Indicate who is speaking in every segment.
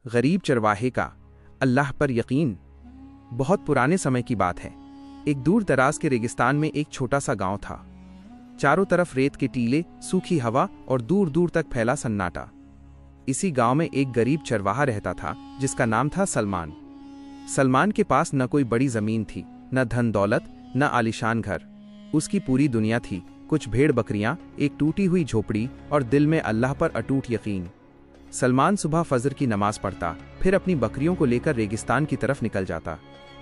Speaker 1: गरीब चरवाहे का अल्लाह पर यकीन। बहुत पुराने समय की बात है। एक दूर दराज के रेगिस्तान में एक छोटा सा गांव था। चारों तरफ रेत के टीले, सूखी हवा और दूर दूर तक फैला सन्नाटा। इसी गांव में एक गरीब चरवाहा रहता था जिसका नाम था सलमान। सलमान के पास न कोई बड़ी जमीन थी, न धन दौलत, न आलीशान घर। उसकी पूरी दुनिया थी, कुछ भेड़ बकरियां, एक टूटी हुई झोपड़ी और दिल में अल्लाह पर अटूट यकीन। सलमान सुबह फजर की नमाज पढ़ता, फिर अपनी बकरियों को लेकर रेगिस्तान की तरफ निकल जाता।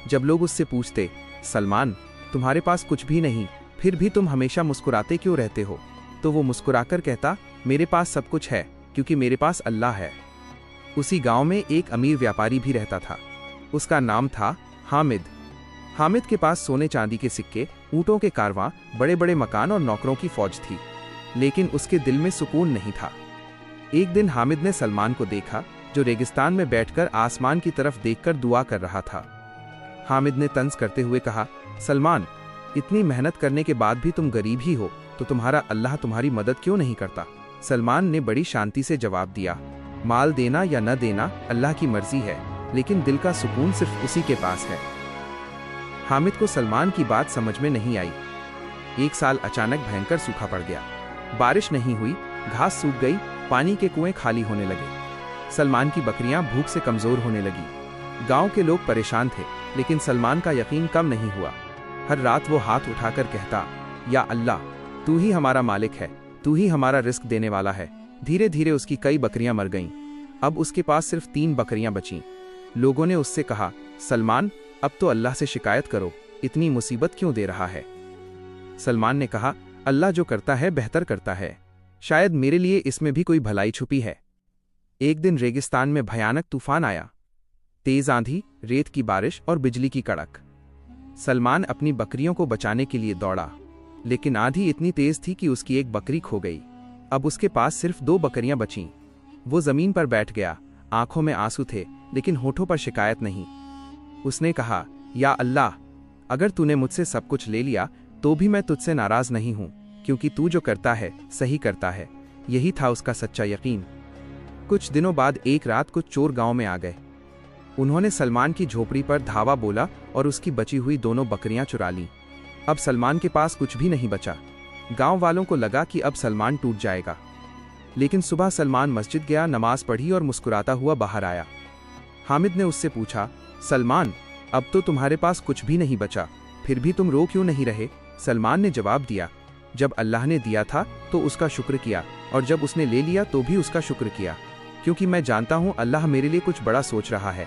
Speaker 1: जब लोग उससे पूछते, सलमान तुम्हारे पास कुछ भी नहीं, फिर भी तुम हमेशा मुस्कुराते क्यों रहते हो, तो वो मुस्कुराकर कहता, मेरे पास सब कुछ है क्योंकि मेरे पास अल्लाह है। उसी गांव में एक अमीर व्यापारी भी रहता था। उसका नाम था हामिद। हामिद के पास सोने चांदी के सिक्के, ऊँटों के कारवां, बड़े बड़े मकान और नौकरों की फौज थी, लेकिन उसके दिल में सुकून नहीं था। एक दिन हामिद ने सलमान को देखा जो रेगिस्तान में बैठकर आसमान की तरफ देखकर दुआ कर रहा था। हामिद ने तंज करते हुए कहा, सलमान इतनी मेहनत करने के बाद भी तुम गरीब ही हो, तो तुम्हारा अल्लाह तुम्हारी मदद क्यों नहीं करता। सलमान ने बड़ी शांति से जवाब दिया, माल देना या न देना अल्लाह की मर्जी है, लेकिन दिल का सुकून सिर्फ उसी के पास है। हामिद को सलमान की बात समझ में नहीं आई। एक साल अचानक भयंकर सूखा पड़ गया। बारिश नहीं हुई, घास सूख गई, पानी के कुएं खाली होने लगे। सलमान की बकरियां भूख से कमजोर होने लगी। गांव के लोग परेशान थे, लेकिन सलमान का यकीन कम नहीं हुआ। हर रात वो हाथ उठाकर कहता, या अल्लाह तू ही हमारा मालिक है, तू ही हमारा रिस्क देने वाला है। धीरे धीरे उसकी कई बकरियां मर गईं। अब उसके पास सिर्फ 3 बकरियां बचीं। लोगों ने उससे कहा, सलमान अब तो अल्लाह से शिकायत करो, इतनी मुसीबत क्यों दे रहा है। सलमान ने कहा, अल्लाह जो करता है बेहतर करता है, शायद मेरे लिए इसमें भी कोई भलाई छुपी है। एक दिन रेगिस्तान में भयानक तूफान आया। तेज आंधी, रेत की बारिश और बिजली की कड़क। सलमान अपनी बकरियों को बचाने के लिए दौड़ा, लेकिन आंधी इतनी तेज थी कि उसकी एक बकरी खो गई। अब उसके पास सिर्फ 2 बकरियां बचीं। वो जमीन पर बैठ गया, आंखों में आंसू थे, लेकिन होठों पर शिकायत नहीं। उसने कहा, या अल्लाह अगर तूने मुझसे सब कुछ ले लिया तो भी मैं तुझसे नाराज नहीं हूं, क्योंकि तू जो करता है सही करता है। यही था उसका सच्चा यकीन। कुछ दिनों बाद एक रात कुछ चोर गांव में आ गए। उन्होंने सलमान की झोपड़ी पर धावा बोला और उसकी बची हुई 2 बकरियां चुरा लीं। अब सलमान के पास कुछ भी नहीं बचा। गांव वालों को लगा कि अब सलमान टूट जाएगा, लेकिन सुबह सलमान मस्जिद गया, नमाज पढ़ी और मुस्कुराता हुआ बाहर आया। हामिद ने उससे पूछा, सलमान अब तो तुम्हारे पास कुछ भी नहीं बचा, फिर भी तुम रो क्यों नहीं रहे। सलमान ने जवाब दिया, जब अल्लाह ने दिया था तो उसका शुक्र किया, और जब उसने ले लिया तो भी उसका शुक्र किया, क्योंकि मैं जानता हूं अल्लाह मेरे लिए कुछ बड़ा सोच रहा है।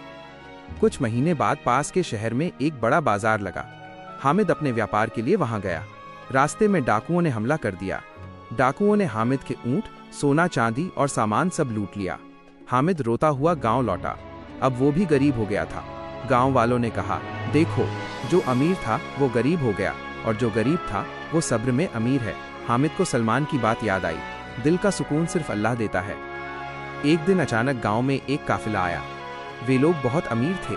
Speaker 1: कुछ महीने बाद पास के शहर में एक बड़ा बाजार लगा। हामिद अपने व्यापार के लिए वहां गया। रास्ते में डाकुओं ने हमला कर दिया। डाकुओं ने हामिद के ऊंट, सोना चांदी और सामान सब लूट लिया। हामिद रोता हुआ गांव लौटा। अब वो भी गरीब हो गया था। गांव वालों ने कहा, देखो जो अमीर था वो गरीब हो गया, और जो गरीब था वो सब्र में अमीर है। हामिद को सलमान की बात याद आई। दिल का सुकून सिर्फ अल्लाह देता है। एक दिन अचानक गांव में एक काफिला आया। वे लोग बहुत अमीर थे।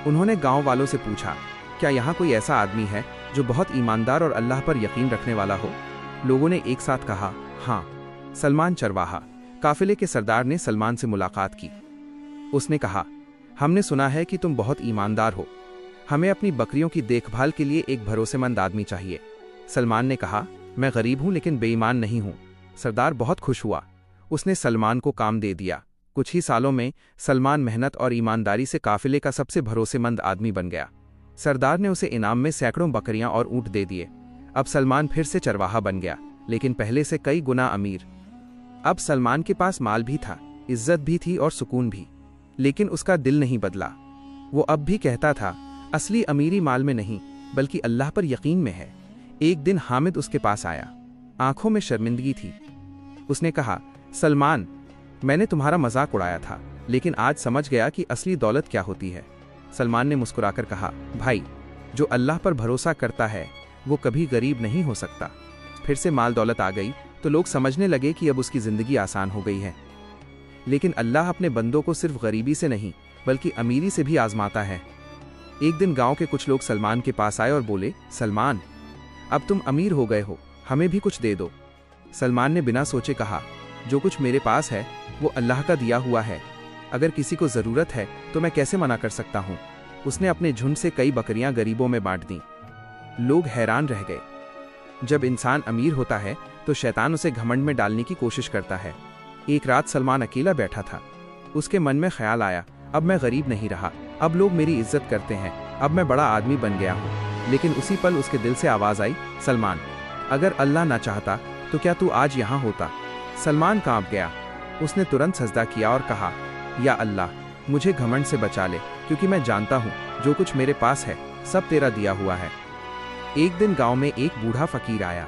Speaker 1: उन्होंने गांव वालों से पूछा, क्या यहाँ कोई ऐसा आदमी है जो बहुत ईमानदार और अल्लाह पर यकीन रखने वाला हो। लोगों ने एक साथ कहा, हाँ, सलमान चरवाहा। काफिले के सरदार ने सलमान से मुलाकात की। उसने कहा, हमने सुना है कि तुम बहुत ईमानदार हो। हमें अपनी बकरियों की देखभाल के लिए एक भरोसेमंद आदमी चाहिए। सलमान ने कहा, मैं गरीब हूं लेकिन बेईमान नहीं हूं। सरदार बहुत खुश हुआ। उसने सलमान को काम दे दिया। कुछ ही सालों में सलमान मेहनत और ईमानदारी से काफिले का सबसे भरोसेमंद आदमी बन गया। सरदार ने उसे इनाम में सैकड़ों बकरियां और ऊंट दे दिए। अब सलमान फिर से चरवाहा बन गया, लेकिन पहले से कई गुना अमीर। अब सलमान के पास माल भी था, इज्जत भी थी और सुकून भी, लेकिन उसका दिल नहीं बदला। वो अब भी कहता था, असली अमीरी माल में नहीं बल्कि अल्लाह पर यकीन में है। एक दिन हामिद उसके पास आया। आंखों में शर्मिंदगी थी। उसने कहा, सलमान मैंने तुम्हारा मजाक उड़ाया था, लेकिन आज समझ गया कि असली दौलत क्या होती है। सलमान ने मुस्कुराकर कहा, भाई जो अल्लाह पर भरोसा करता है वो कभी गरीब नहीं हो सकता। फिर से माल दौलत आ गई तो लोग समझने लगे कि अब उसकी जिंदगी आसान हो गई है। लेकिन अल्लाह अपने बंदों को सिर्फ गरीबी से नहीं बल्कि अमीरी से भी आजमाता है। एक दिन गांव के कुछ लोग सलमान के पास आए और बोले, सलमान अब तुम अमीर हो गए हो, हमें भी कुछ दे दो। सलमान ने बिना सोचे कहा, जो कुछ मेरे पास है वो अल्लाह का दिया हुआ है। अगर किसी को ज़रूरत है तो मैं कैसे मना कर सकता हूँ। उसने अपने झुंड से कई बकरियां गरीबों में बांट दी। लोग हैरान रह गए। जब इंसान अमीर होता है तो शैतान उसे घमंड में डालने की कोशिश करता है। एक रात सलमान अकेला बैठा था। उसके मन में ख्याल आया, अब मैं गरीब नहीं रहा, अब लोग मेरी इज्जत करते हैं, अब मैं बड़ा आदमी बन गया हूँ। लेकिन उसी पल उसके दिल से आवाज़ आई, सलमान, अगर अल्लाह ना चाहता तो क्या तू आज यहाँ होता। सलमान कांप गया। उसने तुरंत सजदा किया और कहा, या अल्लाह, मुझे घमंड से बचा ले, क्योंकि मैं जानता हूँ जो कुछ मेरे पास है सब तेरा दिया हुआ है। एक दिन गांव में एक बूढ़ा फकीर आया।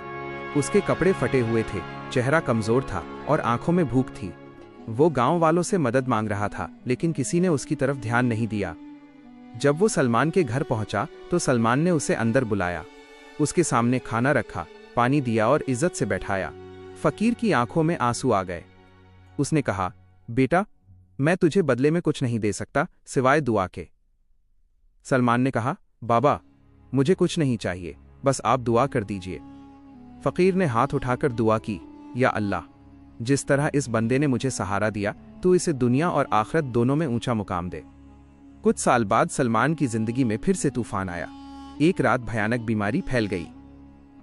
Speaker 1: उसके कपड़े फटे हुए थे, चेहरा कमजोर था और आंखों में भूख थी। वो गांव वालों से मदद मांग रहा था, लेकिन किसी ने उसकी तरफ ध्यान नहीं दिया। जब वो सलमान के घर पहुंचा तो सलमान ने उसे अंदर बुलाया। उसके सामने खाना रखा, पानी दिया और इज्जत से बैठाया। फकीर की आंखों में आंसू आ गए। उसने कहा, बेटा, मैं तुझे बदले में कुछ नहीं दे सकता सिवाय दुआ के। सलमान ने कहा, बाबा, मुझे कुछ नहीं चाहिए, बस आप दुआ कर दीजिए। फकीर ने हाथ उठाकर दुआ की, या अल्लाह, जिस तरह इस बंदे ने मुझे सहारा दिया तो इसे दुनिया और आखिरत दोनों में ऊंचा मुकाम दे। कुछ साल बाद सलमान की जिंदगी में फिर से तूफान आया। एक रात भयानक बीमारी फैल गई।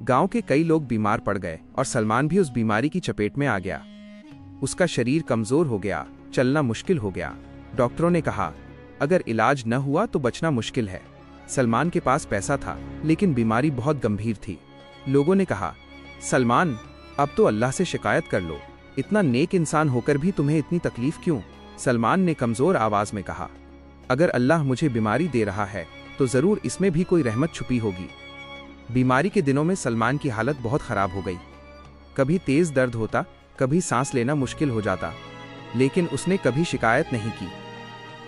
Speaker 1: गांव के कई लोग बीमार पड़ गए और सलमान भी उस बीमारी की चपेट में आ गया। उसका शरीर कमजोर हो गया, चलना मुश्किल हो गया। डॉक्टरों ने कहा, अगर इलाज न हुआ तो बचना मुश्किल है। सलमान के पास पैसा था, लेकिन बीमारी बहुत गंभीर थी। लोगों ने कहा, सलमान, अब तो अल्लाह से शिकायत कर लो, इतना नेक इंसान होकर भी तुम्हें इतनी तकलीफ क्यों। सलमान ने कमजोर आवाज में कहा, अगर अल्लाह मुझे बीमारी दे रहा है तो जरूर इसमें भी कोई रहमत छुपी होगी। बीमारी के दिनों में सलमान की हालत बहुत खराब हो गई। कभी तेज दर्द होता, कभी सांस लेना मुश्किल हो जाता, लेकिन उसने कभी शिकायत नहीं की।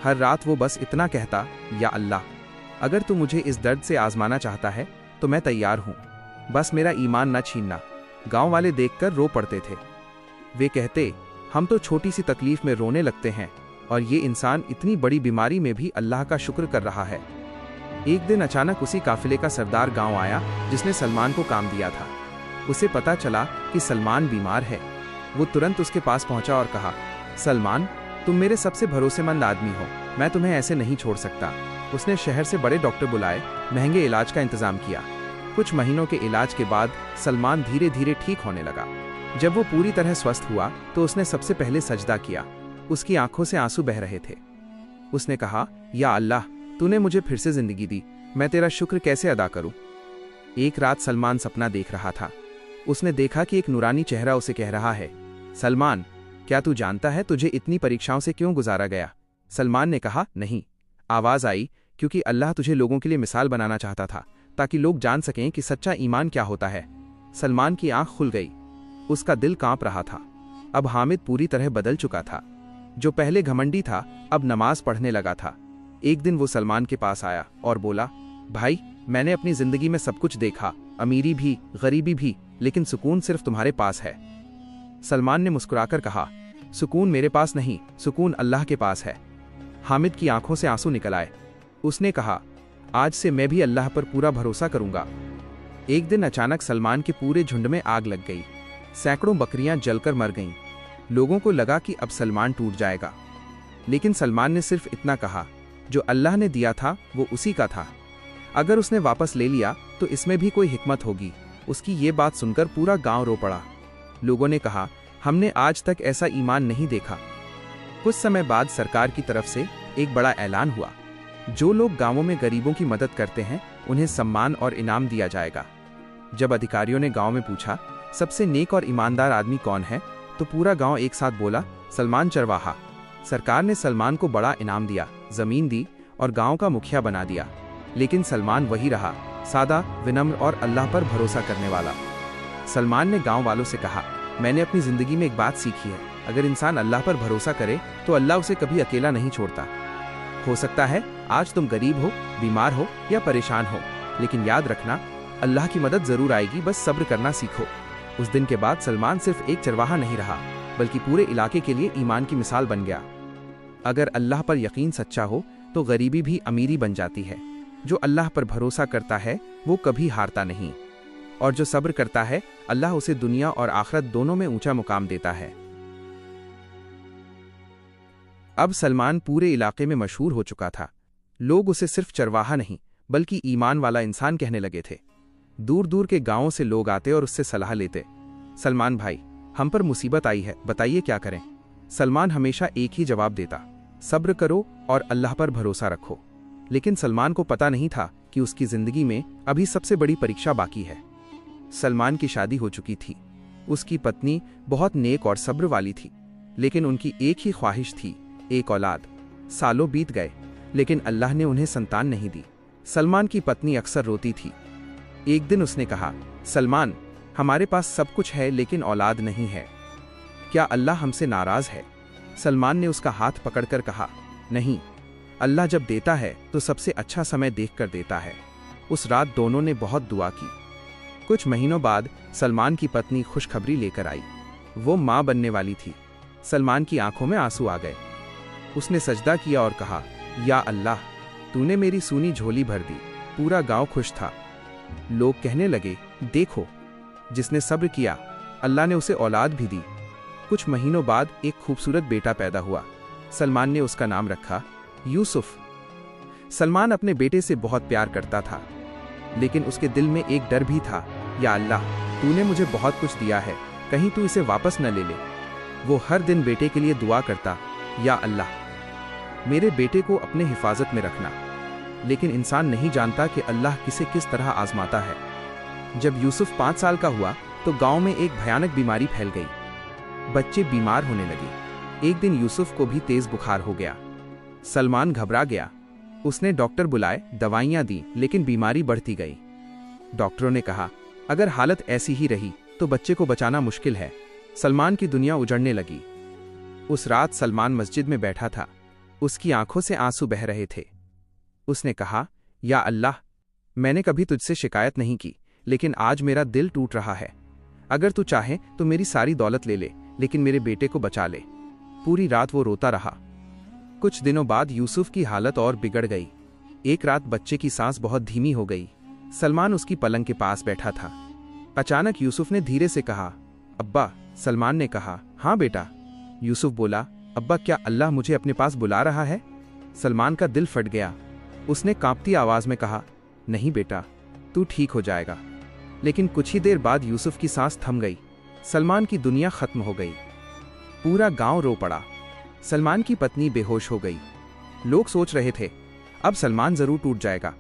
Speaker 1: हर रात वो बस इतना कहता, या अल्लाह, अगर तू मुझे इस दर्द से आजमाना चाहता है तो मैं तैयार हूँ, बस मेरा ईमान न छीनना। गांव वाले देखकर रो पड़ते थे। वे कहते, हम तो छोटी सी तकलीफ में रोने लगते हैं और ये इंसान इतनी बड़ी बीमारी में भी अल्लाह का शुक्र कर रहा है। एक दिन अचानक उसी काफिले का सरदार गांव आया जिसने सलमान को काम दिया था। उसे पता चला कि सलमान बीमार है। वो तुरंत उसके पास पहुंचा और कहा, सलमान, तुम मेरे सबसे भरोसेमंद आदमी हो, मैं तुम्हें ऐसे नहीं छोड़ सकता। उसने शहर से बड़े डॉक्टर बुलाए, महंगे इलाज का इंतजाम किया। कुछ महीनों के इलाज के बाद सलमान धीरे धीरे ठीक होने लगा। जब वो पूरी तरह स्वस्थ हुआ तो उसने सबसे पहले सजदा किया। उसकी आंखों से आंसू बह रहे थे। उसने कहा, या अल्लाह, तूने मुझे फिर से जिंदगी दी, मैं तेरा शुक्र कैसे अदा करूं। एक रात सलमान सपना देख रहा था। उसने देखा कि एक नूरानी चेहरा उसे कह रहा है, सलमान, क्या तू जानता है तुझे इतनी परीक्षाओं से क्यों गुजारा गया। सलमान ने कहा, नहीं। आवाज आई, क्योंकि अल्लाह तुझे लोगों के लिए मिसाल बनाना चाहता था, ताकि लोग जान सकें कि सच्चा ईमान क्या होता है। सलमान की आंख खुल गई। उसका दिल कांप रहा था। अब हामिद पूरी तरह बदल चुका था। जो पहले घमंडी था अब नमाज पढ़ने लगा था। एक दिन वो सलमान के पास आया और बोला, भाई, मैंने अपनी जिंदगी में सब कुछ देखा, अमीरी भी, गरीबी भी, लेकिन सुकून सिर्फ तुम्हारे पास है। सलमान ने मुस्कुराकर कहा, सुकून मेरे पास नहीं, सुकून अल्लाह के पास है। हामिद की आंखों से आंसू निकल आए। उसने कहा, आज से मैं भी अल्लाह पर पूरा भरोसा करूंगा। एक दिन अचानक सलमान के पूरे झुंड में आग लग गई। सैकड़ों बकरियां जलकर मर गईं। लोगों को लगा कि अब सलमान टूट जाएगा, लेकिन सलमान ने सिर्फ इतना कहा, जो अल्लाह ने दिया था वो उसी का था। अगर उसने वापस ले लिया तो इसमें भी कोई हिकमत होगी। उसकी ये बात सुनकर पूरा गांव रो पड़ा। लोगों ने कहा, हमने आज तक ऐसा ईमान नहीं देखा। कुछ समय बाद सरकार की तरफ से एक बड़ा ऐलान हुआ, जो लोग गांवों में गरीबों की मदद करते हैं उन्हें सम्मान और इनाम दिया जाएगा। जब अधिकारियों ने गांव में पूछा, सबसे नेक और ईमानदार आदमी कौन है, तो पूरा गांव एक साथ बोला, सलमान चरवाहा। सरकार ने सलमान को बड़ा इनाम दिया, जमीन दी और गांव का मुखिया बना दिया। लेकिन सलमान वही रहा, सादा, विनम्र और अल्लाह पर भरोसा करने वाला। सलमान ने गांव वालों से कहा, मैंने अपनी जिंदगी में एक बात सीखी है, अगर इंसान अल्लाह पर भरोसा करे तो अल्लाह उसे कभी अकेला नहीं छोड़ता। हो सकता है आज तुम गरीब हो, बीमार हो या परेशान हो, लेकिन याद रखना, अल्लाह की मदद जरूर आएगी, बस सब्र करना सीखो। उस दिन के बाद सलमान सिर्फ एक चरवाहा नहीं रहा, बल्कि पूरे इलाके के लिए ईमान की मिसाल बन गया। अगर अल्लाह पर यकीन सच्चा हो तो गरीबी भी अमीरी बन जाती है। जो अल्लाह पर भरोसा करता है वो कभी हारता नहीं, और जो सब्र करता है अल्लाह उसे दुनिया और आखिरत दोनों में ऊंचा मुकाम देता है। अब सलमान पूरे इलाके में मशहूर हो चुका था। लोग उसे सिर्फ चरवाहा नहीं बल्कि ईमान वाला इंसान कहने लगे थे। दूर दूर के गांवों से लोग आते और उससे सलाह लेते, सलमान भाई, हम पर मुसीबत आई है, बताइए क्या करें। सलमान हमेशा एक ही जवाब देता, सब्र करो और अल्लाह पर भरोसा रखो। लेकिन सलमान को पता नहीं था कि उसकी जिंदगी में अभी सबसे बड़ी परीक्षा बाकी है। सलमान की शादी हो चुकी थी। उसकी पत्नी बहुत नेक और सब्र वाली थी, लेकिन उनकी एक ही ख्वाहिश थी, एक औलाद। सालों बीत गए, लेकिन अल्लाह ने उन्हें संतान नहीं दी। सलमान की पत्नी अक्सर रोती थी। एक दिन उसने कहा, सलमान, हमारे पास सब कुछ है लेकिन औलाद नहीं है, क्या अल्लाह हमसे नाराज है? सलमान ने उसका हाथ पकड़कर कहा, नहीं, अल्लाह जब देता है तो सबसे अच्छा समय देखकर देता है। उस रात दोनों ने बहुत दुआ की। कुछ महीनों बाद सलमान की पत्नी खुशखबरी लेकर आई। वो मां बनने वाली थी। सलमान की आंखों में आंसू आ गए। उसने सजदा किया और कहा, या अल्लाह, तूने मेरी सूनी झोली भर दी। पूरा गांव खुश था। लोग कहने लगे, देखो, जिसने सब्र किया अल्लाह ने उसे औलाद भी दी। कुछ महीनों बाद एक खूबसूरत बेटा पैदा हुआ। सलमान ने उसका नाम रखा यूसुफ। सलमान अपने बेटे से बहुत प्यार करता था, लेकिन उसके दिल में एक डर भी था, या अल्लाह, तूने मुझे बहुत कुछ दिया है, कहीं तू इसे वापस न ले ले। वो हर दिन बेटे के लिए दुआ करता, या अल्लाह, मेरे बेटे को अपने हिफाजत में रखना। लेकिन इंसान नहीं जानता कि अल्लाह किसे किस तरह आजमाता है। जब यूसुफ 5 साल का हुआ तो गांव में एक भयानक बीमारी फैल गई। बच्चे बीमार होने लगे। एक दिन यूसुफ को भी तेज बुखार हो गया। सलमान घबरा गया। उसने डॉक्टर बुलाए, दवाइयां दी, लेकिन बीमारी बढ़ती गई। डॉक्टरों ने कहा, अगर हालत ऐसी ही रही तो बच्चे को बचाना मुश्किल है। सलमान की दुनिया उजड़ने लगी। उस रात सलमान मस्जिद में बैठा था। उसकी आंखों से आंसू बह रहे थे। उसने कहा, या अल्लाह, मैंने कभी तुझसे शिकायत नहीं की, लेकिन आज मेरा दिल टूट रहा है। अगर तू चाहे तो मेरी सारी दौलत ले ले, लेकिन मेरे बेटे को बचा ले। पूरी रात वो रोता रहा। कुछ दिनों बाद यूसुफ की हालत और बिगड़ गई। एक रात बच्चे की सांस बहुत धीमी हो गई। सलमान उसकी पलंग के पास बैठा था। अचानक यूसुफ ने धीरे से कहा, अब्बा। सलमान ने कहा, हाँ बेटा। यूसुफ बोला, अब्बा, क्या अल्लाह मुझे अपने पास बुला रहा है? सलमान का दिल फट गया। उसने कांपती आवाज में कहा, नहीं बेटा, तू ठीक हो जाएगा। लेकिन कुछ ही देर बाद यूसुफ की सांस थम गई। सलमान की दुनिया खत्म हो गई। पूरा गांव रो पड़ा। सलमान की पत्नी बेहोश हो गई। लोग सोच रहे थे, अब सलमान जरूर टूट जाएगा।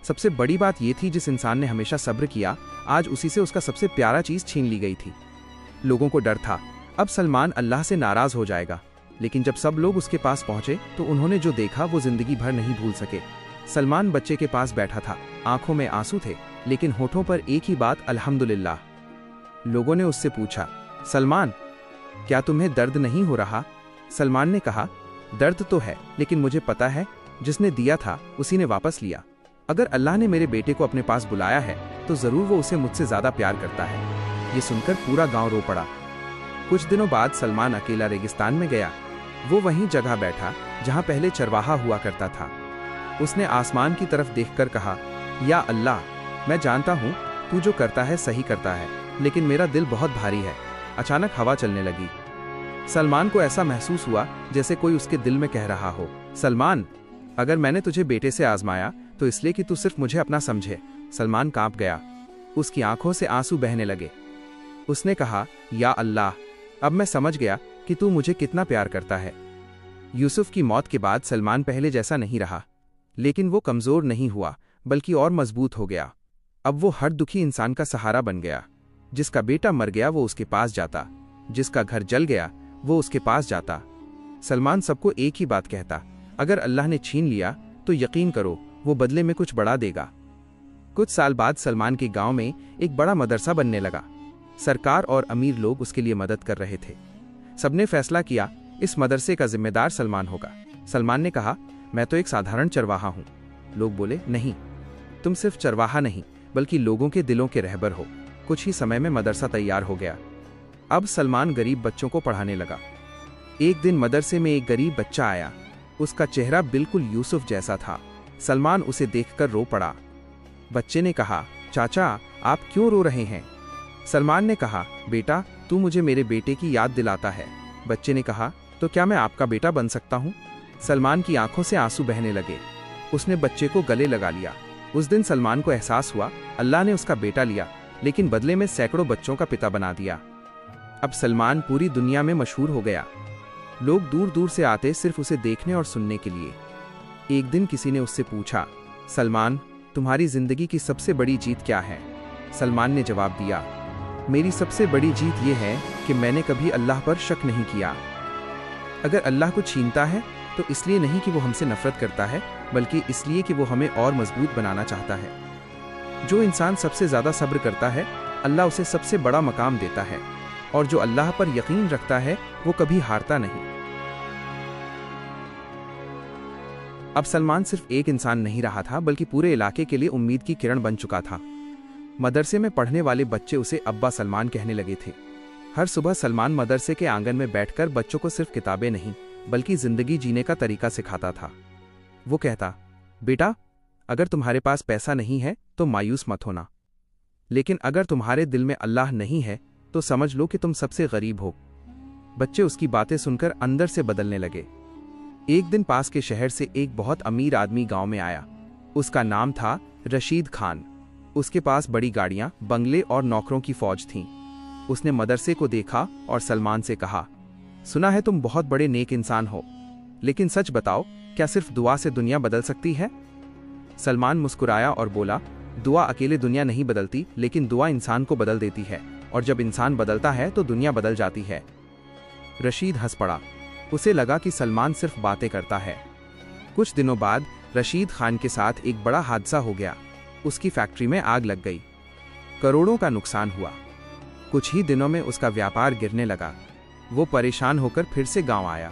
Speaker 1: सबसे बड़ी बात यह थी, जिस इंसान ने हमेशा सब्र किया, आज उसी से उसका सबसे प्यारा चीज छीन ली गई थी। लोगों को डर था, अब सलमान अल्लाह से नाराज हो जाएगा। लेकिन जब सब लोग उसके पास पहुंचे तो उन्होंने जो देखा वो जिंदगी भर नहीं भूल सके। सलमान बच्चे के पास बैठा था। आंखों में आंसू थे, लेकिन होठों पर एक ही बात, अल्हम्दुलिल्लाह। लोगों ने उससे पूछा, सलमान, क्या तुम्हें दर्द नहीं हो रहा? सलमान ने कहा, दर्द तो है, लेकिन मुझे पता है जिसने दिया था उसी ने वापस लिया। अगर अल्लाह ने मेरे बेटे को अपने पास बुलाया है तो जरूर वो उसे मुझसे ज्यादा प्यार करता है। ये सुनकर पूरा गांव रो पड़ा। कुछ दिनों बाद सलमान अकेला रेगिस्तान में गया। वो वहीं जगह बैठा जहां पहले चरवाहा हुआ करता था। उसने आसमान की तरफ देखकर कहा, या अल्लाह, मैं जानता हूँ तू जो करता है सही करता है, लेकिन मेरा दिल बहुत भारी है। अचानक हवा चलने लगी। सलमान को ऐसा महसूस हुआ जैसे कोई उसके दिल में कह रहा हो, सलमान, अगर मैंने तुझे बेटे से आजमाया तो इसलिए कि तू सिर्फ मुझे अपना समझे। सलमान कांप गया। उसकी आंखों से आंसू बहने लगे। उसने कहा, या अल्लाह, अब मैं समझ गया कि तू मुझे कितना प्यार करता है। यूसुफ की मौत के बाद सलमान पहले जैसा नहीं रहा, लेकिन वो कमजोर नहीं हुआ बल्कि और मजबूत हो गया। अब वो हर दुखी इंसान का सहारा बन गया। जिसका बेटा मर गया वो उसके पास जाता, जिसका घर जल गया वो उसके पास जाता। सलमान सबको एक ही बात कहता, अगर अल्लाह ने छीन लिया तो यकीन करो वो बदले में कुछ बड़ा देगा। कुछ साल बाद सलमान के गांव में एक बड़ा मदरसा बनने लगा। सरकार और अमीर लोग उसके लिए मदद कर रहे थे। सबने फैसला किया इस मदरसे का जिम्मेदार सलमान होगा। सलमान ने कहा, मैं तो एक साधारण चरवाहा हूं। लोग बोले, नहीं, तुम सिर्फ चरवाहा नहीं बल्कि लोगों के दिलों के रहबर हो। कुछ ही समय में मदरसा तैयार हो गया। अब सलमान गरीब बच्चों को पढ़ाने लगा। एक दिन मदरसे में एक गरीब बच्चा आया। उसका चेहरा बिल्कुल यूसुफ जैसा था। सलमान उसे देखकर रो पड़ा। बच्चे ने कहा, चाचा, आप क्यों रो रहे हैं? सलमान ने कहा, बेटा, तू मुझे मेरे बेटे की याद दिलाता है। बच्चे ने कहा, तो क्या मैं आपका बेटा बन सकता हूँ? सलमान की आंखों से आंसू बहने लगे। उसने बच्चे को गले लगा लिया। उस दिन सलमान को एहसास हुआ, अल्लाह ने उसका बेटा लिया, लेकिन बदले में सैकड़ों बच्चों का पिता बना दिया। अब सलमान पूरी दुनिया में मशहूर हो गया। लोग दूर दूर से आते सिर्फ उसे देखने और सुनने के लिए। एक दिन किसी ने उससे पूछा, सलमान, तुम्हारी जिंदगी की सबसे बड़ी जीत क्या है? सलमान ने जवाब दिया, मेरी सबसे बड़ी जीत यह है कि मैंने कभी अल्लाह पर शक नहीं किया। अगर अल्लाह को छीनता है तो इसलिए नहीं कि वो हमसे नफरत करता है, बल्कि इसलिए कि वो हमें और मजबूत बनाना चाहता है। जो इंसान सबसे ज्यादा सब्र करता है, अल्लाह उसे सबसे बड़ा मकाम देता है, और जो अल्लाह पर यकीन रखता है वो कभी हारता नहीं। अब सलमान सिर्फ एक इंसान नहीं रहा था, बल्कि पूरे इलाके के लिए उम्मीद की किरण बन चुका था। मदरसे में पढ़ने वाले बच्चे उसे अब्बा सलमान कहने लगे थे। हर सुबह सलमान मदरसे के आंगन में बैठकर बच्चों को सिर्फ किताबें नहीं, बल्कि जिंदगी जीने का तरीका सिखाता था। वो कहता, बेटा, अगर तुम्हारे पास पैसा नहीं है तो मायूस मत होना, लेकिन अगर तुम्हारे दिल में अल्लाह नहीं है तो समझ लो कि तुम सबसे गरीब हो। बच्चे उसकी बातें सुनकर अंदर से बदलने लगे। एक दिन पास के शहर से एक बहुत अमीर आदमी गांव में आया। उसका नाम था रशीद खान। उसके पास बड़ी गाड़ियां, बंगले और नौकरों की फौज थी। उसने मदरसे को देखा और सलमान से कहा, सुना है तुम बहुत बड़े नेक इंसान हो, लेकिन सच बताओ, क्या सिर्फ दुआ से दुनिया बदल सकती है? सलमान मुस्कुराया और बोला, दुआ अकेले दुनिया नहीं बदलती, लेकिन दुआ इंसान को बदल देती है, और जब इंसान बदलता है तो दुनिया बदल जाती है। रशीद हंस पड़ा। उसे लगा कि सलमान सिर्फ बातें करता है। कुछ दिनों बाद रशीद खान के साथ एक बड़ा हादसा हो गया। उसकी फैक्ट्री में आग लग गई। करोड़ों का नुकसान हुआ। कुछ ही दिनों में उसका व्यापार गिरने लगा। वो परेशान होकर फिर से गांव आया।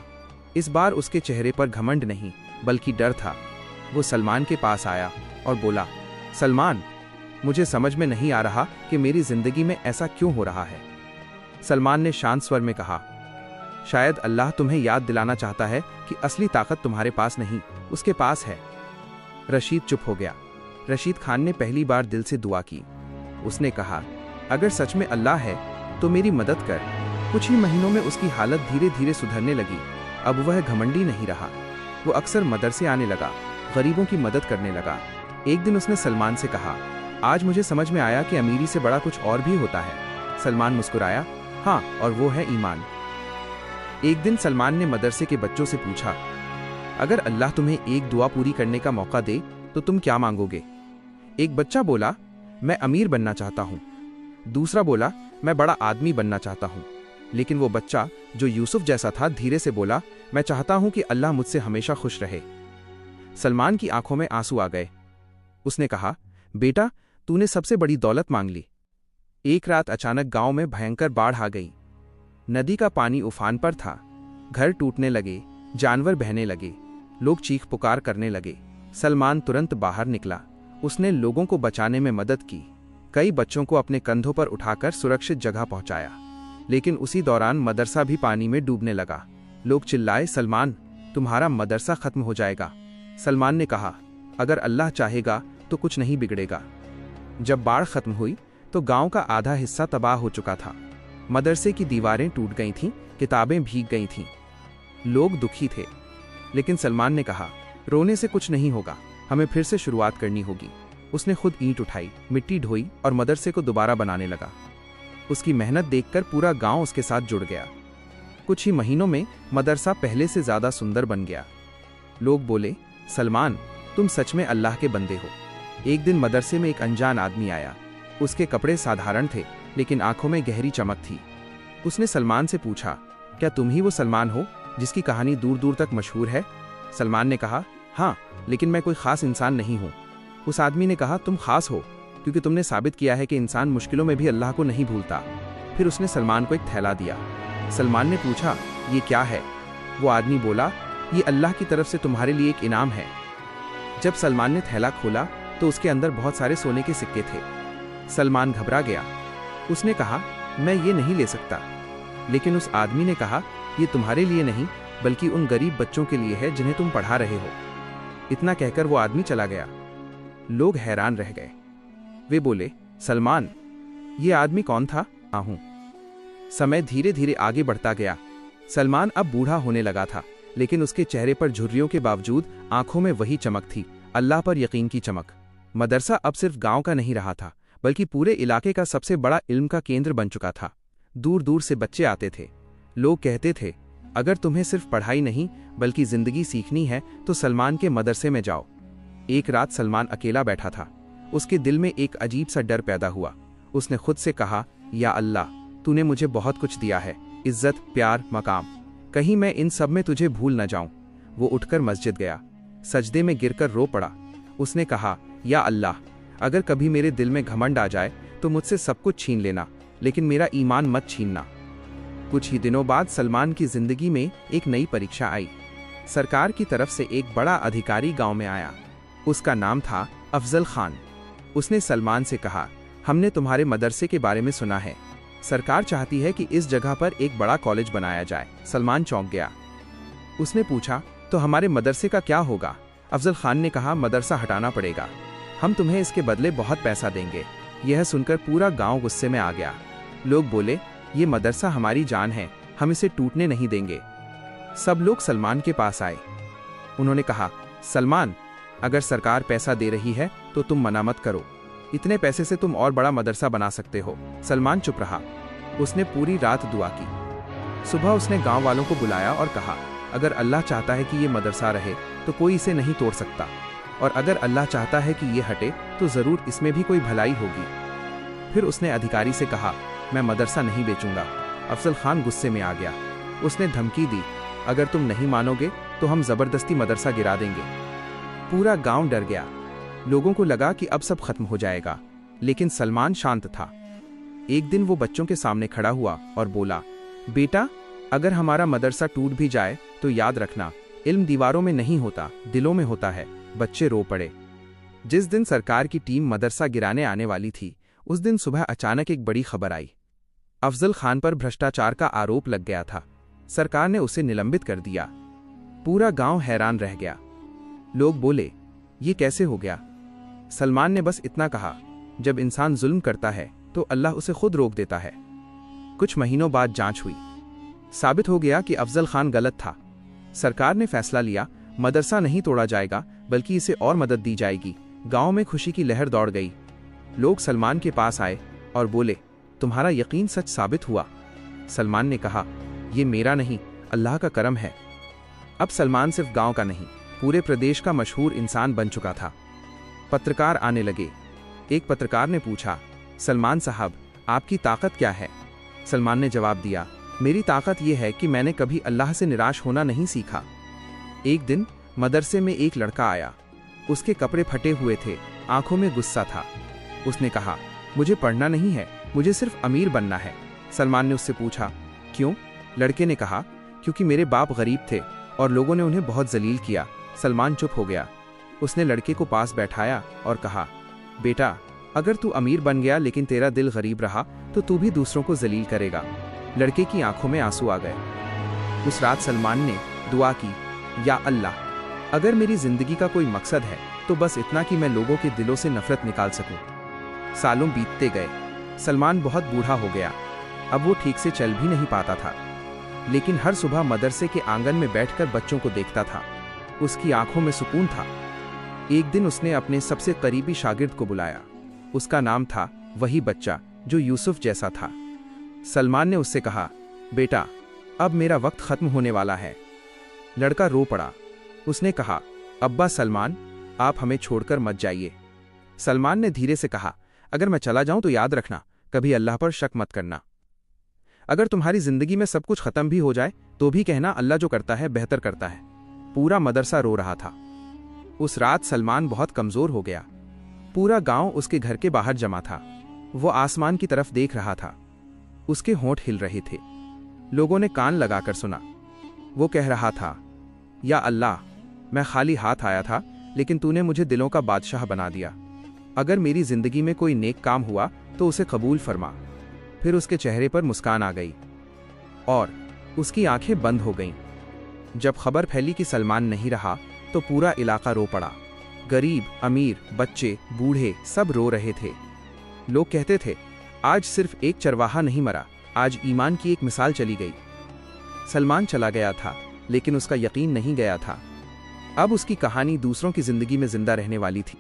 Speaker 1: इस बार उसके चेहरे पर घमंड नहीं, बल्कि डर था। वो सलमान के पास आया और बोला, सलमान, मुझे समझ में नहीं आ रहा कि मेरी जिंदगी में ऐसा क्यों हो रहा है। सलमान ने शांत स्वर में कहा, शायद अल्लाह तुम्हें याद दिलाना चाहता है कि असली ताकत तुम्हारे पास नहीं, उसके पास है। रशीद चुप हो गया। रशीद खान ने पहली बार दिल से दुआ की। उसने कहा, अगर सच में अल्लाह है तो मेरी मदद कर। कुछ ही महीनों में उसकी हालत धीरे धीरे सुधरने लगी। अब वह घमंडी नहीं रहा। वो अक्सर मदरसे आने लगा, गरीबों की मदद करने लगा। एक दिन उसने सलमान से कहा, आज मुझे समझ में आया कि अमीरी से बड़ा कुछ और भी होता है। सलमान मुस्कुराया, हाँ, और वो है ईमान। एक दिन सलमान ने मदरसे के बच्चों से पूछा, अगर अल्लाह तुम्हें एक दुआ पूरी करने का मौका दे तो तुम क्या मांगोगे? एक बच्चा बोला, मैं अमीर बनना चाहता हूँ। दूसरा बोला, मैं बड़ा आदमी बनना चाहता हूँ। लेकिन वो बच्चा जो यूसुफ जैसा था धीरे से बोला, मैं चाहता हूँ कि अल्लाह मुझसे हमेशा खुश रहे। सलमान की आंखों में आंसू आ गए। उसने कहा, बेटा, तूने सबसे बड़ी दौलत मांग ली। एक रात अचानक गांव में भयंकर बाढ़ आ गई। नदी का पानी उफान पर था। घर टूटने लगे, जानवर बहने लगे, लोग चीख पुकार करने लगे। सलमान तुरंत बाहर निकला। उसने लोगों को बचाने में मदद की। कई बच्चों को अपने कंधों पर उठाकर सुरक्षित जगह पहुंचाया। लेकिन उसी दौरान मदरसा भी पानी में डूबने लगा। लोग चिल्लाए, सलमान, तुम्हारा मदरसा खत्म हो जाएगा। सलमान ने कहा, अगर अल्लाह चाहेगा तो कुछ नहीं बिगड़ेगा। जब बाढ़ खत्म हुई तो गांव का आधा हिस्सा तबाह हो चुका था। मदरसे की दीवारें टूट गई थीं, किताबें भीग गई थीं। लोग दुखी थे, लेकिन सलमान ने कहा, रोने से कुछ नहीं होगा, हमें फिर से शुरुआत करनी होगी। उसने खुद ईंट उठाई, मिट्टी ढोई और मदरसे को दोबारा बनाने लगा। उसकी मेहनत देखकर पूरा गांव उसके साथ जुड़ गया। कुछ ही महीनों में मदरसा पहले से ज्यादा सुंदर बन गया। लोग बोले, सलमान, तुम सच में अल्लाह के बंदे हो। एक दिन मदरसे में एक अनजान आदमी आया। उसके कपड़े साधारण थे, लेकिन आंखों में गहरी चमक थी। उसने सलमान से पूछा, क्या तुम ही वो सलमान हो जिसकी कहानी दूर दूर तक मशहूर है? सलमान ने कहा, हाँ, लेकिन मैं कोई खास इंसान नहीं हूँ। उस आदमी ने कहा, तुम खास हो क्योंकि तुमने साबित किया है कि इंसान मुश्किलों में भी अल्लाह को नहीं भूलता। फिर उसने सलमान को एक थैला दिया। सलमान ने पूछा, ये क्या है? वो आदमी बोला, ये अल्लाह की तरफ से तुम्हारे लिए एक इनाम है। जब सलमान ने थैला खोला तो उसके अंदर बहुत सारे सोने के सिक्के थे। सलमान घबरा गया। उसने कहा, मैं ये नहीं ले सकता। लेकिन उस आदमी ने कहा, ये तुम्हारे लिए नहीं, बल्कि उन गरीब बच्चों के लिए है जिन्हें तुम पढ़ा रहे हो। इतना कहकर वो आदमी चला गया। लोग हैरान रह गए। वे बोले, सलमान, ये आदमी कौन था? हूं। समय धीरे धीरे आगे बढ़ता गया। सलमान अब बूढ़ा होने लगा था, लेकिन उसके चेहरे पर झुर्रियों के बावजूद आंखों में वही चमक थी, अल्लाह पर यकीन की चमक। मदरसा अब सिर्फ गांव का नहीं रहा था, बल्कि पूरे इलाके का सबसे बड़ा इल्म का केंद्र बन चुका था। दूर दूर से बच्चे आते थे। लोग कहते थे, अगर तुम्हें सिर्फ पढ़ाई नहीं बल्कि जिंदगी सीखनी है तो सलमान के मदरसे में जाओ। एक रात सलमान अकेला बैठा था। उसके दिल में एक अजीब सा डर पैदा हुआ। उसने खुद से कहा, या अल्लाह, तूने मुझे बहुत कुछ दिया है, इज्जत, प्यार, मकाम, कहीं मैं इन सब में तुझे भूल न जाऊं। वो उठकर मस्जिद गया, सजदे में गिरकर रो पड़ा। उसने कहा, या अल्लाह, अगर कभी मेरे दिल में घमंड आ जाए तो मुझसे सब कुछ छीन लेना, लेकिन मेरा ईमान मत छीनना। कुछ ही दिनों बाद सलमान की जिंदगी में एक नई परीक्षा आई। सरकार की तरफ से एक बड़ा अधिकारी गांव में आया। उसका नाम था अफजल खान। उसने सलमान से कहा, हमने तुम्हारे मदरसे के बारे में सुना है। सरकार चाहती है कि इस जगह पर एक बड़ा कॉलेज बनाया जाए। सलमान चौंक गया। उसने पूछा, तो हमारे मदरसे का क्या होगा? अफजल खान ने कहा, मदरसा हटाना पड़ेगा, हम तुम्हें इसके बदले बहुत पैसा देंगे। यह सुनकर पूरा गांव गुस्से में आ गया। लोग बोले, ये मदरसा हमारी जान है, हम इसे टूटने नहीं देंगे। सब लोग सलमान के पास आए। उन्होंने कहा, सलमान, अगर सरकार पैसा दे रही है तो तुम मना मत करो, इतने पैसे से तुम और बड़ा मदरसा बना सकते हो। सलमान चुप रहा। उसने पूरी रात दुआ की। सुबह उसने गांव वालों को बुलाया और कहा, अगर अल्लाह चाहता है कि ये मदरसा रहे तो कोई इसे नहीं तोड़ सकता, और अगर अल्लाह चाहता है कि ये हटे तो जरूर इसमें भी कोई भलाई होगी। फिर उसने अधिकारी से कहा, मैं मदरसा नहीं बेचूंगा। अफजल खान गुस्से में आ गया। उसने धमकी दी, अगर तुम नहीं मानोगे तो हम जबरदस्ती मदरसा गिरा देंगे। पूरा गांव डर गया। लोगों को लगा कि अब सब खत्म हो जाएगा, लेकिन सलमान शांत था। एक दिन वो बच्चों के सामने खड़ा हुआ और बोला, बेटा, अगर हमारा मदरसा टूट भी जाए तो याद रखना, इल्म दीवारों में नहीं होता, दिलों में होता है। बच्चे रो पड़े। जिस दिन सरकार की टीम मदरसा गिराने आने वाली थी, उस दिन सुबह अचानक एक बड़ी खबर आई। अफजल खान पर भ्रष्टाचार का आरोप लग गया था। सरकार ने उसे निलंबित कर दिया। पूरा गांव हैरान रह गया। लोग बोले, ये कैसे हो गया? सलमान ने बस इतना कहा, जब इंसान जुल्म करता है तो अल्लाह उसे खुद रोक देता है। कुछ महीनों बाद जांच हुई। साबित हो गया कि अफजल खान गलत था। सरकार ने फैसला लिया, मदरसा नहीं तोड़ा जाएगा बल्कि इसे और मदद दी जाएगी। गांव में खुशी की लहर दौड़ गई। लोग सलमान के पास आए और बोले, तुम्हारा यकीन सच साबित हुआ। सलमान ने कहा, ये मेरा नहीं, अल्लाह का करम है। अब सलमान सिर्फ गांव का नहीं, पूरे प्रदेश का मशहूर इंसान बन चुका था। पत्रकार आने लगे। एक पत्रकार ने पूछा, सलमान साहब, आपकी ताकत क्या है? सलमान ने जवाब दिया, मेरी ताकत यह है कि मैंने कभी अल्लाह से निराश होना नहीं सीखा। एक दिन मदरसे में एक लड़का आया। उसके कपड़े फटे हुए थे, आंखों में गुस्सा था। उसने कहा, मुझे पढ़ना नहीं है, मुझे सिर्फ अमीर बनना है। सलमान ने उससे पूछा, क्यों? लड़के ने कहा, क्योंकि मेरे बाप गरीब थे और लोगों ने उन्हें बहुत जलील किया। सलमान चुप हो गया। उसने लड़के को पास बैठाया और कहा, बेटा, अगर तू अमीर बन गया लेकिन तेरा दिल गरीब रहा तो तू भी दूसरों को जलील करेगा। लड़के की आंखों में आंसू आ गए। उस रात सलमान ने दुआ की, या अल्लाह, अगर मेरी जिंदगी का कोई मकसद है तो बस इतना कि मैं लोगों के दिलों से नफरत निकाल सकूं। सालों बीतते गए। सलमान बहुत बूढ़ा हो गया। अब वो ठीक से चल भी नहीं पाता था, लेकिन हर सुबह मदरसे के आंगन में बैठकर बच्चों को देखता था। उसकी आंखों में सुकून था। एक दिन उसने अपने सबसे करीबी शागिर्द को बुलाया। उसका नाम था वही बच्चा जो यूसुफ जैसा था। सलमान ने उससे कहा, बेटा, अब मेरा वक्त खत्म होने वाला है। लड़का रो पड़ा। उसने कहा, अब्बा सलमान, आप हमें छोड़कर मत जाइए। सलमान ने धीरे से कहा, अगर मैं चला जाऊं तो याद रखना, कभी अल्लाह पर शक मत करना। अगर तुम्हारी जिंदगी में सब कुछ खत्म भी हो जाए तो भी कहना, अल्लाह जो करता है बेहतर करता है। पूरा मदरसा रो रहा था। उस रात सलमान बहुत कमजोर हो गया। पूरा गांव उसके घर के बाहर जमा था। वो आसमान की तरफ देख रहा था। उसके होंठ हिल रहे थे। लोगों ने कान लगाकर सुना। वो कह रहा था, या अल्लाह, मैं खाली हाथ आया था लेकिन तूने मुझे दिलों का बादशाह बना दिया। अगर मेरी जिंदगी में कोई नेक काम हुआ तो उसे कबूल फरमा। फिर उसके चेहरे पर मुस्कान आ गई और उसकी आंखें बंद हो गईं। जब खबर फैली कि सलमान नहीं रहा तो पूरा इलाका रो पड़ा। गरीब, अमीर, बच्चे, बूढ़े सब रो रहे थे। लोग कहते थे, आज सिर्फ एक चरवाहा नहीं मरा, आज ईमान की एक मिसाल चली गई। सलमान चला गया था, लेकिन उसका यकीन नहीं गया था। अब उसकी कहानी दूसरों की जिंदगी में जिंदा रहने वाली थी।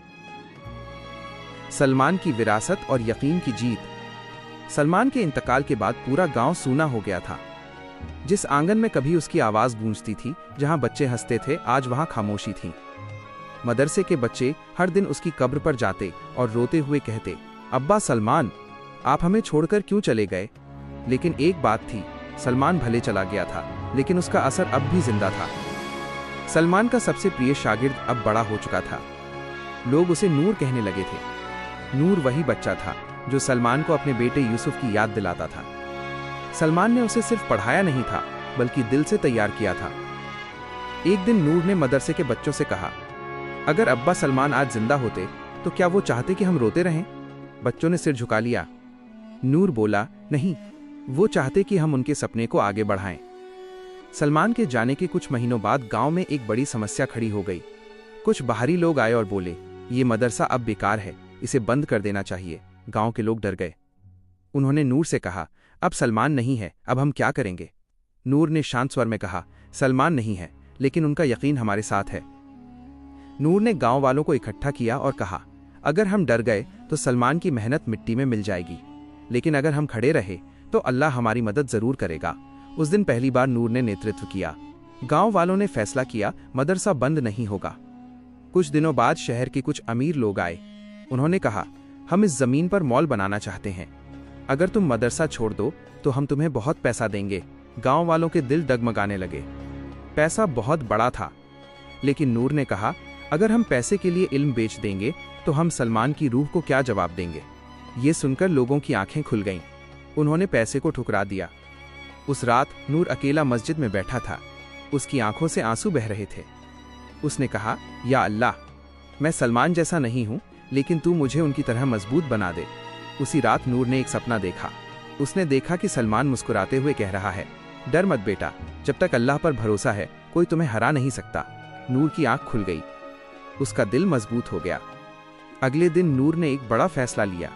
Speaker 1: सलमान की विरासत और यकीन की जीत। सलमान के इंतकाल के बाद पूरा गांव सूना हो गया था। जिस आंगन में कभी उसकी आवाज गूंजती थी, जहां बच्चे हंसते थे, आज वहां खामोशी थी। मदरसे के बच्चे हर दिन उसकी कब्र पर जाते और रोते हुए कहते, अब्बा सलमान, आप हमें छोड़कर क्यों चले गए? लेकिन एक बात थी, सलमान भले चला गया था, लेकिन उसका असर अब भी जिंदा था। सलमान का सबसे प्रिय शागिर्द अब बड़ा हो चुका था। लोग उसे नूर कहने लगे थे। नूर वही बच्चा था जो सलमान को अपने बेटे यूसुफ की याद दिलाता था। सलमान ने उसे सिर्फ पढ़ाया नहीं था, बल्कि दिल से तैयार किया था। एक दिन नूर ने मदरसे के बच्चों से कहा, अगर अब्बा सलमान आज जिंदा होते तो क्या वो चाहते कि हम रोते रहें? बच्चों ने सिर झुका लिया। नूर बोला, नहीं, वो चाहते कि हम उनके सपने को आगे बढ़ाएं। सलमान के जाने के कुछ महीनों बाद गांव में एक बड़ी समस्या खड़ी हो गई। कुछ बाहरी लोग आए और बोले, ये मदरसा अब बेकार है, इसे बंद कर देना चाहिए। गांव के लोग डर गए। उन्होंने नूर से कहा, अब सलमान नहीं है, अब हम क्या करेंगे? नूर ने शांत स्वर में कहा, सलमान नहीं है, लेकिन उनका यकीन हमारे साथ है। नूर ने गांव वालों को इकट्ठा किया और कहा, अगर हम डर गए तो सलमान की मेहनत मिट्टी में मिल जाएगी, लेकिन अगर हम खड़े रहे तो अल्लाह हमारी मदद जरूर करेगा। उस दिन पहली बार नूर ने नेतृत्व किया। गांव वालों ने फैसला किया, मदरसा बंद नहीं होगा। कुछ दिनों बाद शहर के कुछ अमीर लोग आए। उन्होंने कहा, हम इस जमीन पर मॉल बनाना चाहते हैं। अगर तुम मदरसा छोड़ दो तो हम तुम्हें बहुत पैसा देंगे। गांव वालों के दिल डगमगाने लगे। पैसा बहुत बड़ा था, लेकिन नूर ने कहा, अगर हम पैसे के लिए इल्म बेच देंगे तो हम सलमान की रूह को क्या जवाब देंगे? ये सुनकर लोगों की आंखें खुल गईं। उन्होंने पैसे को ठुकरा दिया। उस रात नूर अकेला मस्जिद में बैठा था। उसकी आंखों से आंसू बह रहे थे। उसने कहा, या अल्लाह, मैं सलमान जैसा नहीं हूं, लेकिन तू मुझे उनकी तरह मजबूत बना दे। उसी रात नूर ने एक सपना देखा। उसने देखा कि सलमान मुस्कुराते हुए कह रहा है, डर मत बेटा, जब तक अल्लाह पर भरोसा है कोई तुम्हें हरा नहीं सकता। नूर की आंख खुल गई। उसका दिल मजबूत हो गया। अगले दिन नूर ने एक बड़ा फैसला लिया।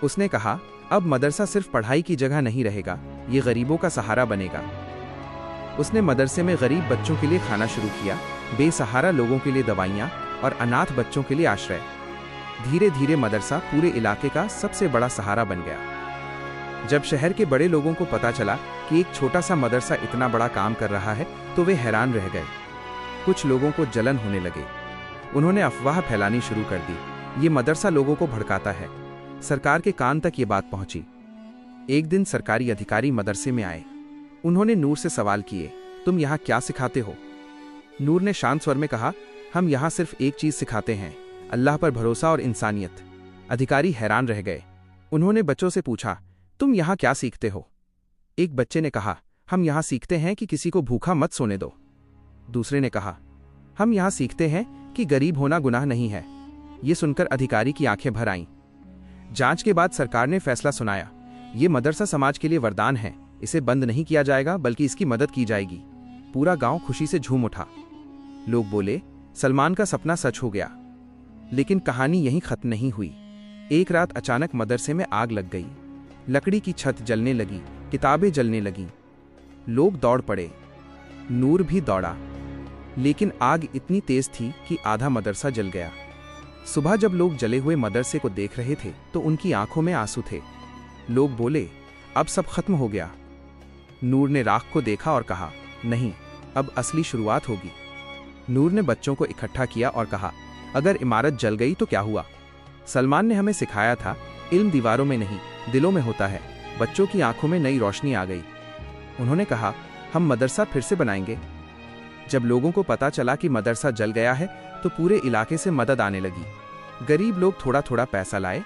Speaker 1: उसने कहा, अब मदरसा सिर्फ पढ़ाई की जगह नहीं रहेगा, ये गरीबों का सहारा बनेगा। उसने मदरसे में गरीब बच्चों के लिए खाना शुरू किया, बेसहारा लोगों के लिए दवाइयाँ और अनाथ बच्चों के लिए आश्रय। धीरे धीरे मदरसा पूरे इलाके का सबसे बड़ा सहारा बन गया। जब शहर के बड़े लोगों को पता चला कि एक छोटा सा मदरसा इतना बड़ा काम कर रहा है, तो वे हैरान रह गए। कुछ लोगों को जलन होने लगे। उन्होंने अफवाह फैलानी शुरू कर दी, ये मदरसा लोगों को भड़काता है। सरकार के कान तक ये बात पहुंची। एक दिन सरकारी अधिकारी मदरसे में आए। उन्होंने नूर से सवाल किए, तुम यहाँ क्या सिखाते हो? नूर ने शांत स्वर में कहा, हम यहाँ सिर्फ एक चीज सिखाते हैं, अल्लाह पर भरोसा और इंसानियत। अधिकारी हैरान रह गए। उन्होंने बच्चों से पूछा, तुम यहाँ क्या सीखते हो? एक बच्चे ने कहा, हम यहाँ सीखते हैं कि किसी को भूखा मत सोने दो। दूसरे ने कहा, हम यहाँ सीखते हैं कि गरीब होना गुनाह नहीं है। ये सुनकर अधिकारी की आंखें भर आईं। जांच के बाद सरकार ने फैसला सुनाया, ये मदरसा समाज के लिए वरदान है, इसे बंद नहीं किया जाएगा बल्कि इसकी मदद की जाएगी। पूरा गांव खुशी से झूम उठा। लोग बोले, सलमान का सपना सच हो गया। लेकिन कहानी यहीं खत्म नहीं हुई। एक रात अचानक मदरसे में आग लग गई। लकड़ी की छत जलने लगी, किताबें जलने लगीं। लोग दौड़ पड़े। नूर भी दौड़ा, लेकिन आग इतनी तेज थी कि आधा मदरसा जल गया। सुबह जब लोग जले हुए मदरसे को देख रहे थे तो उनकी आंखों में आंसू थे। लोग बोले, अब सब खत्म हो गया। नूर ने राख को देखा और कहा, नहीं, अब असली शुरुआत होगी। नूर ने बच्चों को इकट्ठा किया और कहा, अगर इमारत जल गई तो क्या हुआ? सलमान ने हमें सिखाया था, इल्म दीवारों में नहीं, दिलों में होता है। बच्चों की आंखों में नई रोशनी आ गई। उन्होंने कहा, हम मदरसा फिर से बनाएंगे। जब लोगों को पता चला कि मदरसा जल गया है तो पूरे इलाके से मदद आने लगी। गरीब लोग थोड़ा थोड़ा पैसा लाए।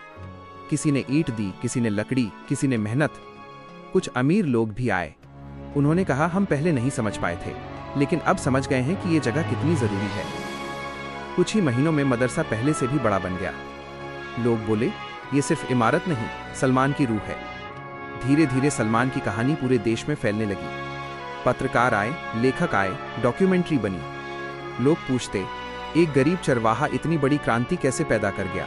Speaker 1: किसी ने ईंट दी, किसी ने लकड़ी, किसी ने मेहनत। कुछ अमीर लोग भी आए। उन्होंने कहा, हम पहले नहीं समझ पाए थे, लेकिन अब समझ गए हैं कि ये जगह कितनी जरूरी है। कुछ ही महीनों में मदरसा पहले से भी बड़ा बन गया। लोग बोले, ये सिर्फ इमारत नहीं, सलमान की रूह है। धीरे धीरे सलमान की कहानी पूरे देश में फैलने लगी। पत्रकार आए, लेखक आए, डॉक्यूमेंट्री बनी। लोग पूछते, एक गरीब चरवाहा इतनी बड़ी क्रांति कैसे पैदा कर गया?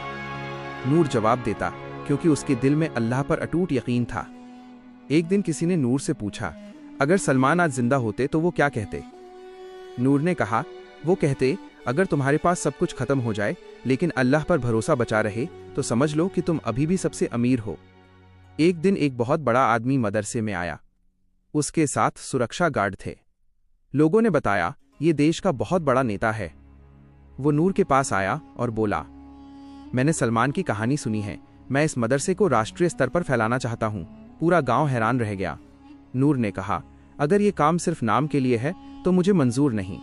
Speaker 1: नूर जवाब देता, क्योंकि उसके दिल में अल्लाह पर अटूट यकीन था। एक दिन किसी ने नूर से पूछा, अगर सलमान आज जिंदा होते तो वो क्या कहते? नूर ने कहा, वो कहते, अगर तुम्हारे पास सब कुछ खत्म हो जाए लेकिन अल्लाह पर भरोसा बचा रहे तो समझ लो कि तुम अभी भी सबसे अमीर हो। एक दिन एक बहुत बड़ा आदमी मदरसे में आया। उसके साथ सुरक्षा गार्ड थे। लोगों ने बताया, ये देश का बहुत बड़ा नेता है। वो नूर के पास आया और बोला, मैंने सलमान की कहानी सुनी है, मैं इस मदरसे को राष्ट्रीय स्तर पर फैलाना चाहता हूँ। पूरा गांव हैरान रह गया। नूर ने कहा, अगर ये काम सिर्फ नाम के लिए है तो मुझे मंजूर नहीं,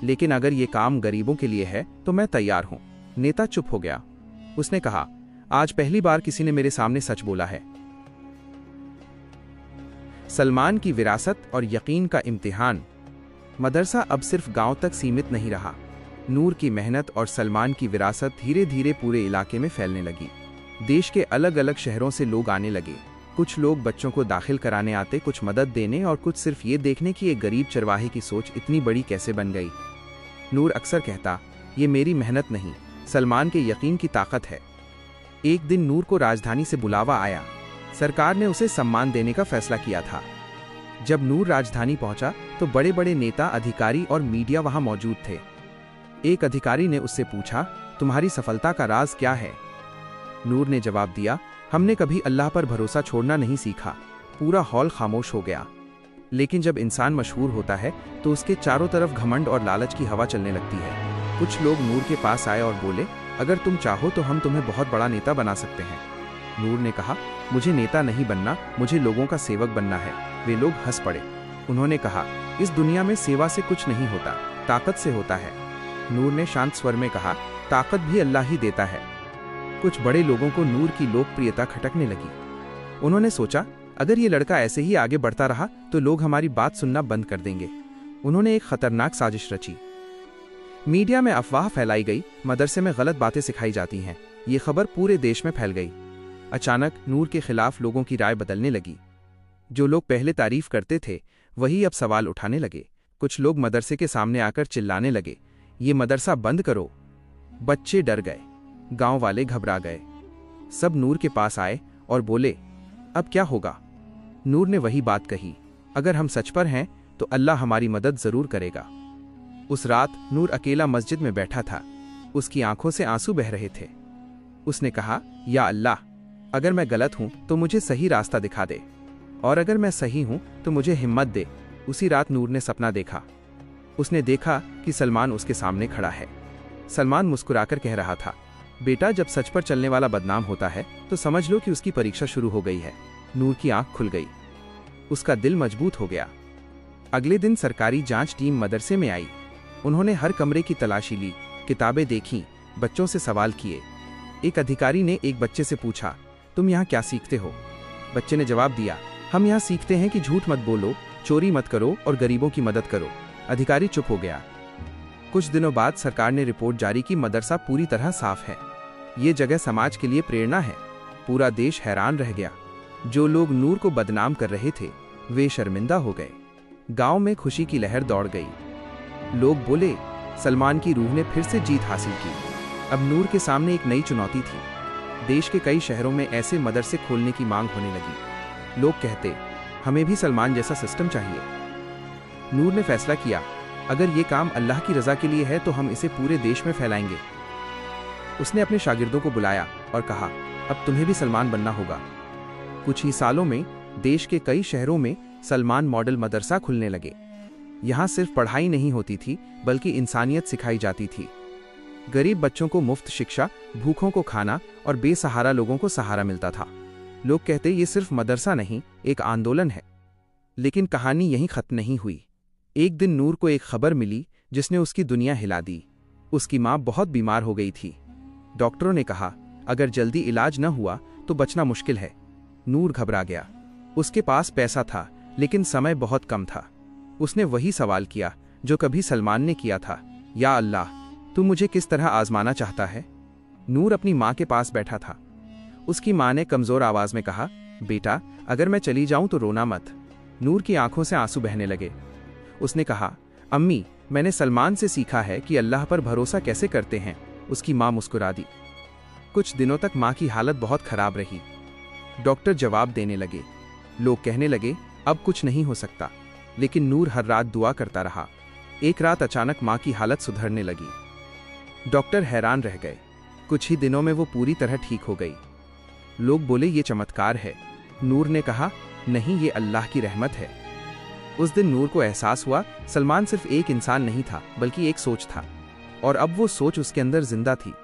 Speaker 1: लेकिन अगर ये काम गरीबों के लिए है तो मैं तैयार हूं। नेता चुप हो गया। उसने कहा, आज पहली बार किसी ने मेरे सामने सच बोला है। सलमान की विरासत और यकीन का इम्तिहान। मदरसा अब सिर्फ गांव तक सीमित नहीं रहा। नूर की मेहनत और सलमान की विरासत धीरे धीरे पूरे इलाके में फैलने लगी। देश के अलग अलग शहरों से लोग आने लगे। कुछ लोग बच्चों को दाखिल कराने आते, कुछ मदद देने और कुछ सिर्फ ये देखने कि एक गरीब चरवाहे की सोच इतनी बड़ी कैसे बन गई। नूर अक्सर कहता, ये मेरी मेहनत नहीं, सलमान के यकीन की ताकत है। एक दिन नूर को राजधानी से बुलावा आया। सरकार ने उसे सम्मान देने का फैसला किया था। जब नूर राजधानी पहुंचा तो बड़े बड़े नेता, अधिकारी और मीडिया वहां मौजूद थे। एक अधिकारी ने उससे पूछा, तुम्हारी सफलता का राज क्या है? नूर ने जवाब दिया, हमने कभी अल्लाह पर भरोसा छोड़ना नहीं सीखा। पूरा हॉल खामोश हो गया। लेकिन जब इंसान मशहूर होता है तो उसके चारों तरफ घमंड और लालच की हवा चलने लगती है। कुछ लोग नूर के पास आए और बोले, अगर तुम चाहो तो हम तुम्हें बहुत बड़ा नेता बना सकते हैं। नूर ने कहा, मुझे नेता नहीं बनना, मुझे लोगों का सेवक बनना है। वे लोग हंस पड़े। उन्होंने कहा, इस दुनिया में सेवा से कुछ नहीं होता, ताकत से होता है। नूर ने शांत स्वर में कहा, ताकत भी अल्लाह ही देता है। कुछ बड़े लोगों को नूर की लोकप्रियता खटकने लगी। उन्होंने सोचा, अगर ये लड़का ऐसे ही आगे बढ़ता रहा तो लोग हमारी बात सुनना बंद कर देंगे। उन्होंने एक खतरनाक साजिश रची। मीडिया में अफवाह फैलाई गई, मदरसे में गलत बातें सिखाई जाती हैं। ये खबर पूरे देश में फैल गई। अचानक नूर के खिलाफ लोगों की राय बदलने लगी। जो लोग पहले तारीफ करते थे वही अब सवाल उठाने लगे। कुछ लोग मदरसे के सामने आकर चिल्लाने लगे, ये मदरसा बंद करो। बच्चे डर गए, गांव वाले घबरा गए। सब नूर के पास आए और बोले, अब क्या होगा? नूर ने वही बात कही, अगर हम सच पर हैं तो अल्लाह हमारी मदद जरूर करेगा। उस रात नूर अकेला मस्जिद में बैठा था। उसकी आंखों से आंसू बह रहे थे। उसने कहा, या अल्लाह, अगर मैं गलत हूं तो मुझे सही रास्ता दिखा दे, और अगर मैं सही हूं तो मुझे हिम्मत दे। उसी रात नूर ने सपना देखा। उसने देखा कि सलमान उसके सामने खड़ा है। सलमान मुस्कुराकर कह रहा था, बेटा, जब सच पर चलने वाला बदनाम होता है तो समझ लो कि उसकी परीक्षा शुरू हो गई है। नूर की आंख खुल गई। उसका दिल मजबूत हो गया। अगले दिन सरकारी जांच टीम मदरसे में आई। उन्होंने हर कमरे की तलाशी ली, किताबें देखीं, बच्चों से सवाल किए। एक अधिकारी ने एक बच्चे से पूछा, तुम यहाँ क्या सीखते हो? बच्चे ने जवाब दिया, हम यहाँ सीखते हैं कि झूठ मत बोलो, चोरी मत करो और गरीबों की मदद करो। अधिकारी चुप हो गया। कुछ दिनों बाद सरकार ने रिपोर्ट जारी की, मदरसा पूरी तरह साफ है। ये जगह समाज के लिए प्रेरणा है। पूरा देश हैरान रह गया। जो लोग नूर को बदनाम कर रहे थे वे शर्मिंदा हो गए। गांव में खुशी की लहर दौड़ गई। लोग बोले, सलमान की रूह ने फिर से जीत हासिल की। अब नूर के सामने एक नई चुनौती थी। देश के कई शहरों में ऐसे मदरसे खोलने की मांग होने लगी। लोग कहते, हमें भी सलमान जैसा सिस्टम चाहिए। नूर ने फैसला किया, अगर ये काम अल्लाह की रजा के लिए है तो हम इसे पूरे देश में फैलाएंगे। उसने अपने शागिर्दों को बुलाया और कहा, अब तुम्हें भी सलमान बनना होगा। कुछ ही सालों में देश के कई शहरों में सलमान मॉडल मदरसा खुलने लगे। यहाँ सिर्फ पढ़ाई नहीं होती थी बल्कि इंसानियत सिखाई जाती थी। गरीब बच्चों को मुफ्त शिक्षा, भूखों को खाना और बेसहारा लोगों को सहारा मिलता था। लोग कहते, ये सिर्फ मदरसा नहीं, एक आंदोलन है। लेकिन कहानी यहीं खत्म नहीं हुई। एक दिन नूर को एक खबर मिली जिसने उसकी दुनिया हिला दी। उसकी माँ बहुत बीमार हो गई थी। डॉक्टरों ने कहा, अगर जल्दी इलाज न हुआ तो बचना मुश्किल है। नूर घबरा गया। उसके पास पैसा था लेकिन समय बहुत कम था। उसने वही सवाल किया जो कभी सलमान ने किया था, या अल्लाह, तू मुझे किस तरह आजमाना चाहता है? नूर अपनी माँ के पास बैठा था। उसकी माँ ने कमजोर आवाज में कहा, बेटा, अगर मैं चली जाऊं तो रोना मत। नूर की आंखों से आंसू बहने लगे। उसने कहा, अम्मी, मैंने सलमान से सीखा है कि अल्लाह पर भरोसा कैसे करते हैं। उसकी माँ मुस्कुरा दी। कुछ दिनों तक माँ की हालत बहुत खराब रही। डॉक्टर जवाब देने लगे। लोग कहने लगे, अब कुछ नहीं हो सकता। लेकिन नूर हर रात दुआ करता रहा। एक रात अचानक माँ की हालत सुधरने लगी। डॉक्टर हैरान रह गए। कुछ ही दिनों में वो पूरी तरह ठीक हो गई। लोग बोले ये चमत्कार है। नूर ने कहा, नहीं, ये अल्लाह की रहमत है। उस दिन नूर को एहसास हुआ, सलमान सिर्फ एक इंसान नहीं था, बल्कि एक सोच था, और अब वो सोच उसके अंदर जिंदा थी।